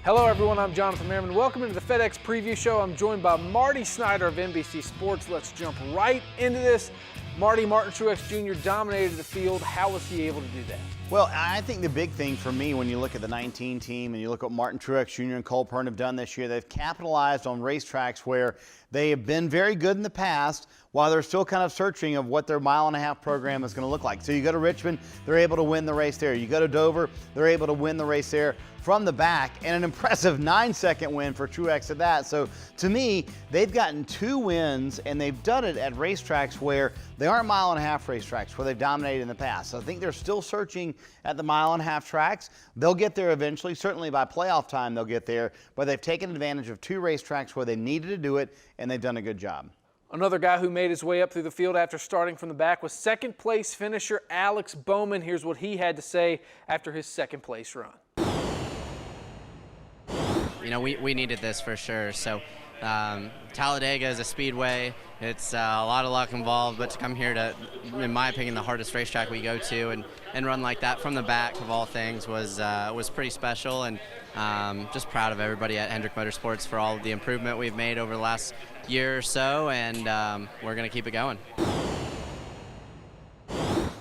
Hello everyone, I'm Jonathan Merriman. Welcome into the FedEx Preview Show. I'm joined by Marty Snyder of NBC Sports. Let's jump right into this. Martin Truex Jr. dominated the field. How was he able to do that? Well, I think the big thing for me when you look at the 19 team and you look at what Martin Truex Jr. and Cole Pearn have done this year, they've capitalized on racetracks where they have been very good in the past while they're still kind of searching of what their mile-and-a-half program is going to look like. So you go to Richmond, they're able to win the race there. You go to Dover, they're able to win the race there from the back, and an impressive 9-second win for Truex at that. So to me, they've gotten 2 wins, and they've done it at racetracks where they aren't mile-and-a-half racetracks where they've dominated in the past. So I think they're still searching at the mile-and-a-half tracks. They'll get there eventually. Certainly by playoff time they'll get there, but they've taken advantage of 2 racetracks where they needed to do it, and they've done a good job. Another guy who made his way up through the field after starting from the back was second place finisher Alex Bowman. Here's what he had to say after his second place run. You know, we needed this for sure. So Talladega is a speedway. It's a lot of luck involved, but to come here to, in my opinion, the hardest racetrack we go to and run like that from the back of all things was pretty special. And just proud of everybody at Hendrick Motorsports for all of the improvement we've made over the last year or so, and we're going to keep it going.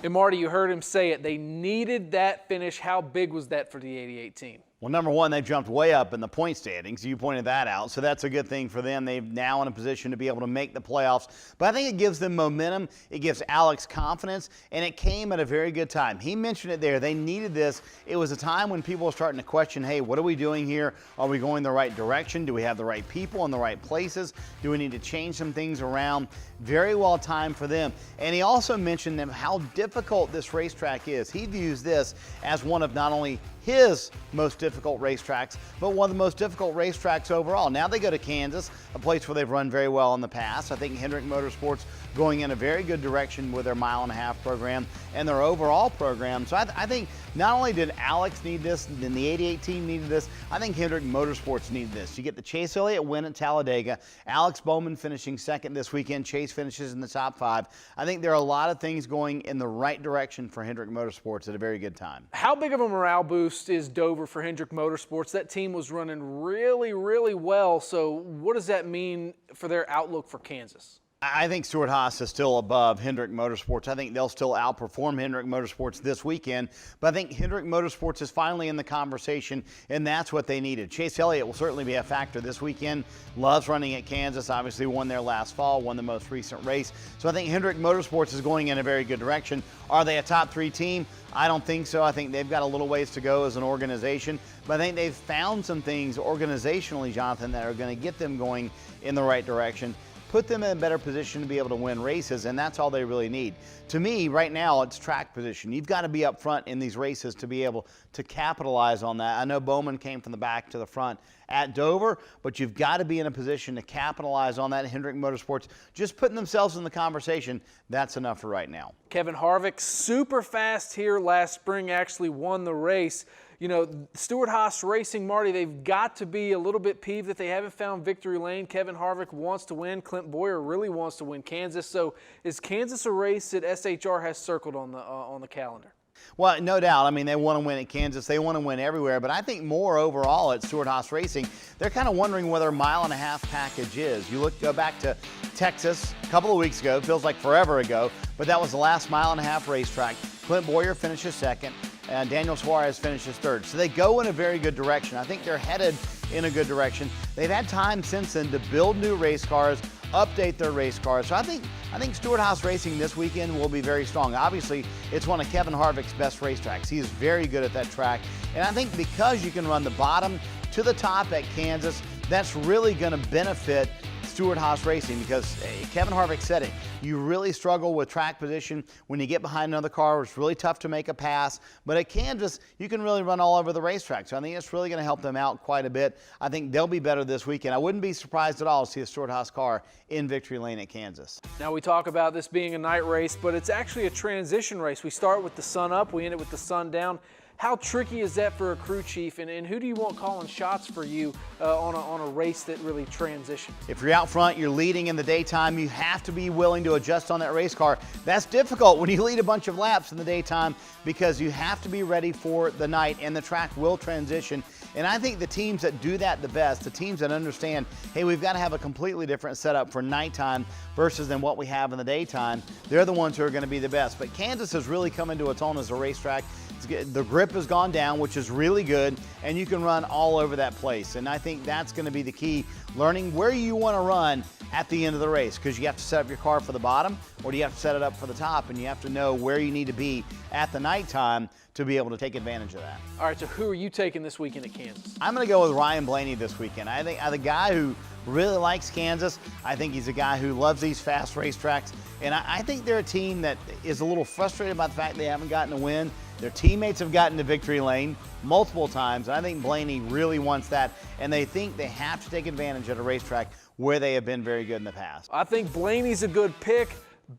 And Marty, you heard him say it. They needed that finish. How big was that for the 88 team? Well, number one, they jumped way up in the point standings. You pointed that out, so that's a good thing for them. They're now in a position to be able to make the playoffs. But I think it gives them momentum. It gives Alex confidence, and it came at a very good time. He mentioned it there. They needed this. It was a time when people were starting to question, hey, what are we doing here? Are we going the right direction? Do we have the right people in the right places? Do we need to change some things around? Very well timed for them. And he also mentioned how difficult this racetrack is. He views this as one of not only his most difficult racetracks, but one of the most difficult racetracks overall. Now they go to Kansas, a place where they've run very well in the past. I think Hendrick Motorsports going in a very good direction with their mile-and-a-half program and their overall program. So I think not only did Alex need this, and the 88 team needed this, I think Hendrick Motorsports needed this. You get the Chase Elliott win at Talladega, Alex Bowman finishing second this weekend, Chase finishes in the top 5. I think there are a lot of things going in the right direction for Hendrick Motorsports at a very good time. How big of a morale boost is Dover for Hendrick Motorsports? That team was running really, really well. So what does that mean for their outlook for Kansas? I think Stewart-Haas is still above Hendrick Motorsports. I think they'll still outperform Hendrick Motorsports this weekend, but I think Hendrick Motorsports is finally in the conversation, and that's what they needed. Chase Elliott will certainly be a factor this weekend. Loves running at Kansas, obviously won there last fall, won the most recent race. So I think Hendrick Motorsports is going in a very good direction. Are they a top 3 team? I don't think so. I think they've got a little ways to go as an organization, but I think they've found some things organizationally, Jonathan, that are going to get them going in the right direction, put them in a better position to be able to win races, and that's all they really need. To me, right now, it's track position. You've got to be up front in these races to be able to capitalize on that. I know Bowman came from the back to the front at Dover, but you've got to be in a position to capitalize on that. Hendrick Motorsports just putting themselves in the conversation, that's enough for right now. Kevin Harvick, super fast here last spring, actually won the race. You know, Stewart-Haas Racing, Marty, they've got to be a little bit peeved that they haven't found victory lane. Kevin Harvick wants to win. Clint Boyer really wants to win Kansas. So is Kansas a race that SHR has circled on the calendar? Well, no doubt. I mean, they want to win at Kansas. They want to win everywhere. But I think more overall at Stewart-Haas Racing, they're kind of wondering what their mile-and-a-half package is. Go back to Texas a couple of weeks ago. It feels like forever ago. But that was the last mile-and-a-half racetrack. Clint Boyer finishes second, and Daniel Suarez finishes third. So they go in a very good direction. I think they're headed in a good direction. They've had time since then to build new race cars, update their race cars. So I think Stewart-Haas Racing this weekend will be very strong. Obviously, it's one of Kevin Harvick's best racetracks. He is very good at that track. And I think because you can run the bottom to the top at Kansas, that's really going to benefit Stewart-Haas Racing, because Kevin Harvick said it. You really struggle with track position when you get behind another car. It's really tough to make a pass. But at Kansas, you can really run all over the racetrack. So I think it's really going to help them out quite a bit. I think they'll be better this weekend. I wouldn't be surprised at all to see a Stewart-Haas car in victory lane at Kansas. Now we talk about this being a night race, but it's actually a transition race. We start with the sun up, we end it with the sun down. How tricky is that for a crew chief, and who do you want calling shots for you on a race that really transitions? If you're out front, you're leading in the daytime, you have to be willing to adjust on that race car. That's difficult when you lead a bunch of laps in the daytime because you have to be ready for the night, and the track will transition And I think the teams that do that the best, the teams that understand, hey, we've got to have a completely different setup for nighttime versus than what we have in the daytime, they're the ones who are going to be the best. But Kansas has really come into its own as a racetrack. The grip has gone down, which is really good, and you can run all over that place. And I think that's going to be the key, learning where you want to run at the end of the race, because you have to set up your car for the bottom, or do you have to set it up for the top, and you have to know where you need to be at the nighttime to be able to take advantage of that. All right, so who are you taking this weekend at Kansas? I'm going to go with Ryan Blaney this weekend. I think the guy who really likes Kansas. I think he's a guy who loves these fast racetracks, and I think they're a team that is a little frustrated by the fact they haven't gotten a win. Their teammates have gotten to victory lane multiple times, and I think Blaney really wants that, and they think they have to take advantage at a racetrack where they have been very good in the past. I think Blaney's a good pick,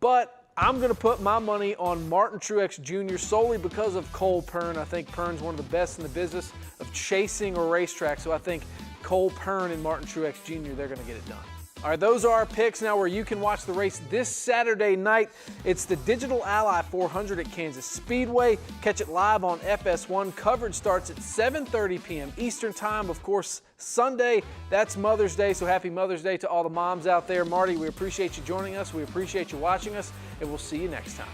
but I'm going to put my money on Martin Truex Jr. solely because of Cole Pearn. I think Pearn's one of the best in the business of chasing a racetrack, so I think Cole Pearn and Martin Truex Jr., they're going to get it done. All right, those are our picks now where you can watch the race this Saturday night. It's the Digital Ally 400 at Kansas Speedway. Catch it live on FS1. Coverage starts at 7:30 p.m. Eastern Time. Of course, Sunday, that's Mother's Day, so happy Mother's Day to all the moms out there. Marty, we appreciate you joining us. We appreciate you watching us, and we'll see you next time.